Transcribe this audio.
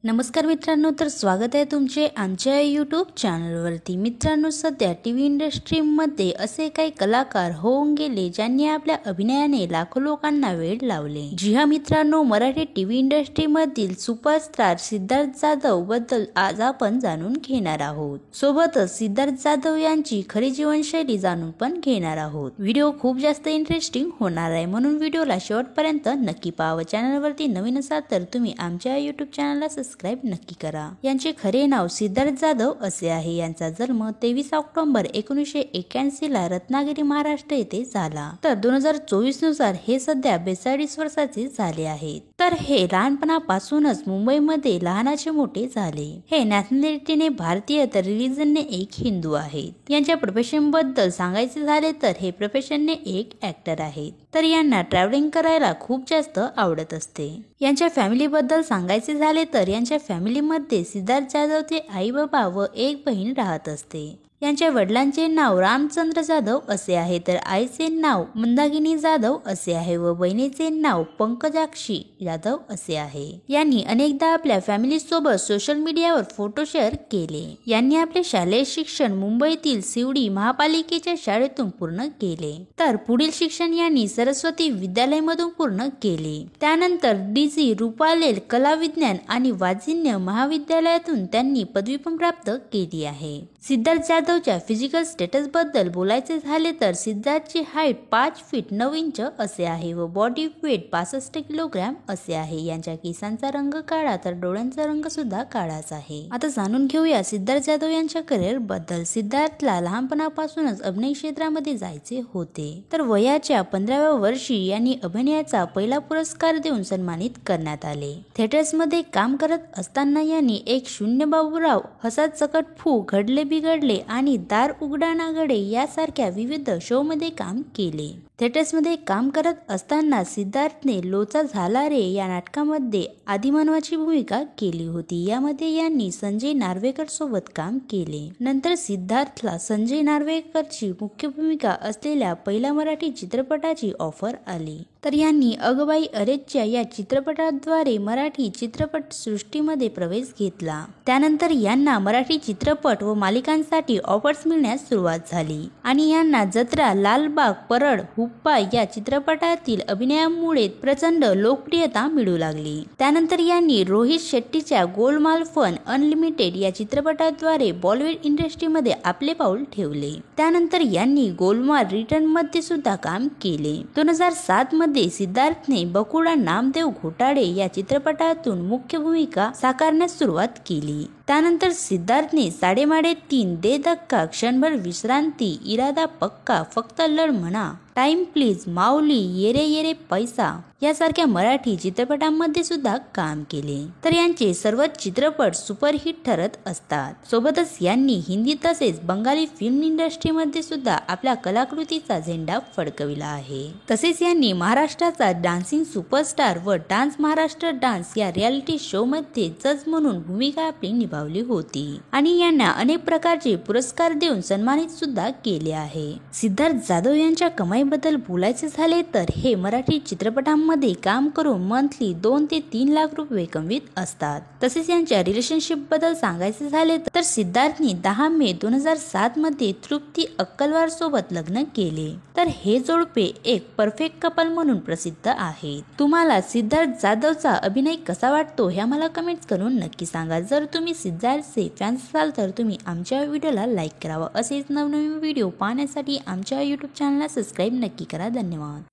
नमस्कार मित्रांनो, तर स्वागत आहे तुमचे आमच्या यूट्यूब चॅनलवरती। मित्रांनो, सध्या टीव्ही इंडस्ट्रीमध्ये असे काही कलाकार होऊन गेले ज्यांनी आपल्या अभिनयाने लाखो लोकांना वेड लावले। जी हा मित्रांनो, मराठी टीव्ही इंडस्ट्रीमधील सुपरस्टार सिद्धार्थ जाधव बद्दल आज आपण जाणून घेणार आहोत। सोबतच सिद्धार्थ जाधव यांची खरी जीवनशैली जाणून पण घेणार आहोत। व्हिडिओ खूप जास्त इंटरेस्टिंग होणार आहे, म्हणून व्हिडिओला शेवटपर्यंत नक्की पाहावं। चॅनलवरती नवीन असाल तर तुम्ही आमच्या यूट्यूब चॅनलला सबस्क्राइब नक्की करा। यांचे खरे नाव सिद्धार्थ जाधव असे आहे। यांचा जन्म 23 ऑक्टोबर 1981 ला रत्नागिरी, महाराष्ट्र येथे झाला। तर 2024 नुसार हे सध्या 42 वर्षाचे झाले आहेत। तर हे लहानपणापासूनच मुंबईमध्ये लहानाचे मोठे झाले। हे नॅशनॅलिटीने भारतीय तर रिलीजनने एक हिंदू आहेत। यांच्या प्रोफेशन बद्दल सांगायचे झाले तर हे प्रोफेशनने एक ऍक्टर आहेत। तर यांना ट्रॅव्हलिंग करायला खूप जास्त आवडत असते। यांच्या फॅमिली बद्दल सांगायचे झाले तर यांच्या फॅमिलीमध्ये सिद्धार्थ जाधवचे आई बाबा व एक बहीण राहत असते। यांच्या वडिलांचे नाव रामचंद्र जाधव असे आहे, तर आईचे नाव मंदाकिनी जाधव असे आहे व बहिणीचे नाव पंकजाक्षी जाधव असे आहे। यांनी अनेकदा आपल्या फॅमिली सोबत सोशल मीडियावर फोटो शेअर केले। यांनी आपले शालेय शिक्षण मुंबईतील सिवडी महापालिकेच्या शाळेतून पूर्ण केले। तर पुढील शिक्षण यांनी सरस्वती विद्यालयामधून पूर्ण केले। त्यानंतर डीजी रुपालेल कला विज्ञान आणि वाजिन्य महाविद्यालयातून त्यांनी पदवी पण प्राप्त केली आहे। सिद्धार्थ जाधवच्या फिजिकल स्टेटस बद्दल बोलायचे झाले तर सिद्धार्थची हाईट 5 फीट 9 इंच असे आहे व बॉडी वेट 65 किलोग्रॅम असे आहे। यांच्या केसांचा रंग काळा तर डोळ्यांचा रंग सुद्धा काळाच आहे। आता जाणून घेऊया सिद्धार्थ जाधव यांच्या करिअर बद्दल। सिद्धार्थला लहानपणापासूनच अभिनय क्षेत्रामध्ये जायचे होते, तर वयाच्या 15व्या वर्षी यांनी अभिनयाचा पहिला पुरस्कार देऊन सन्मानित करण्यात आले। थिएटर्स मध्ये काम करत असताना यांनी एक शून्य बाबूराव, हसत सकट फू, घडले बिघडले आणि दार उघडा ना गडे यासारख्या विविध शो मध्ये काम केले। थिएटर्समध्ये काम करत असताना सिद्धार्थने लोचा झाला रे या नाटकामध्ये आदिमानवाची भूमिका केली होती। यामध्ये यांनी संजय नार्वेकर सोबत काम केले। नंतर सिद्धार्थला संजय नार्वेकरची मुख्य भूमिका असलेल्या पहिल्या मराठी चित्रपटाची ऑफर आली, तर यांनी अगबाई अरेच्चा या चित्रपटाद्वारे मराठी चित्रपट सृष्टीमध्ये प्रवेश घेतला। त्यानंतर यांना मराठी चित्रपट व मालिकांसाठी ऑफर्स मिळण्यास सुरुवात झाली आणि यांना जत्रा, लालबाग, परळ, हुप्पा या चित्रपटातील अभिनयामुळे प्रचंड लोकप्रियता मिळू लागली। त्यानंतर यांनी रोहित शेट्टीच्या गोलमाल फन अनलिमिटेड या चित्रपटाद्वारे बॉलिवूड इंडस्ट्रीमध्ये आपले पाऊल ठेवले। त्यानंतर यांनी गोलमाल रिटर्न मध्ये सुद्धा काम केले। 2007 मध्ये सिद्धार्थने बकुळा नामदेव घोटाळे या चित्रपटातून मुख्य भूमिका साकारण्यास सुरुवात केली। त्यानंतर सिद्धार्थने साडेमाडे 3, दे धक्का, क्षणभर विश्रांती, इरादा पक्का, फक्त लढ म्हणा, टाइम प्लीज, माऊली, येरे येरे पैसा यासारख्या मराठी चित्रपटांमध्ये सुद्धा काम केले। तर यांचे सर्व चित्रपट सुपरहिट ठरत असतात। सोबतच यांनी हिंदी तसेच बंगाली फिल्म इंडस्ट्रीमध्ये सुद्धा आपल्या कलाकृतीचा झेंडा फडकविला आहे। तसेच यांनी महाराष्ट्राचा डान्सिंग सुपरस्टार व डान्स महाराष्ट्र डान्स या रियालिटी शो मध्ये जज म्हणून भूमिका आपली निभावली होती आणि यांना अनेक प्रकारचे पुरस्कार देऊन सन्मानित सुद्धा केले आहे। सिद्धार्थ जाधव यांच्या कमाईबद्दल बोलायचे झाले तर हे मराठी चित्रपटांमध्ये काम करून मंथली 2 ते 3 लाख रुपये कमवित असतात। तसेच यांच्या रिलेशनशिप बद्दल सांगायचे झाले तर सिद्धार्थने 10 मे 2007 मध्ये तृप्ती अक्कलवार सोबत लग्न केले। तर हे जोडपे एक परफेक्ट कपल म्हणून प्रसिद्ध आहे। तुम्हाला सिद्धार्थ जाधवचा अभिनय कसा वाटतो हे आम्हाला कमेंट करून नक्की सांगा। जर तुम्ही सिद्धार्थचे फॅन्स असाल तर तुम्ही आमच्या व्हिडिओला लाईक करावा। असेच नवनवीन व्हिडिओ पाहण्यासाठी आमच्या यूट्यूब चॅनलला सबस्क्राइब नक्की करा। धन्यवाद।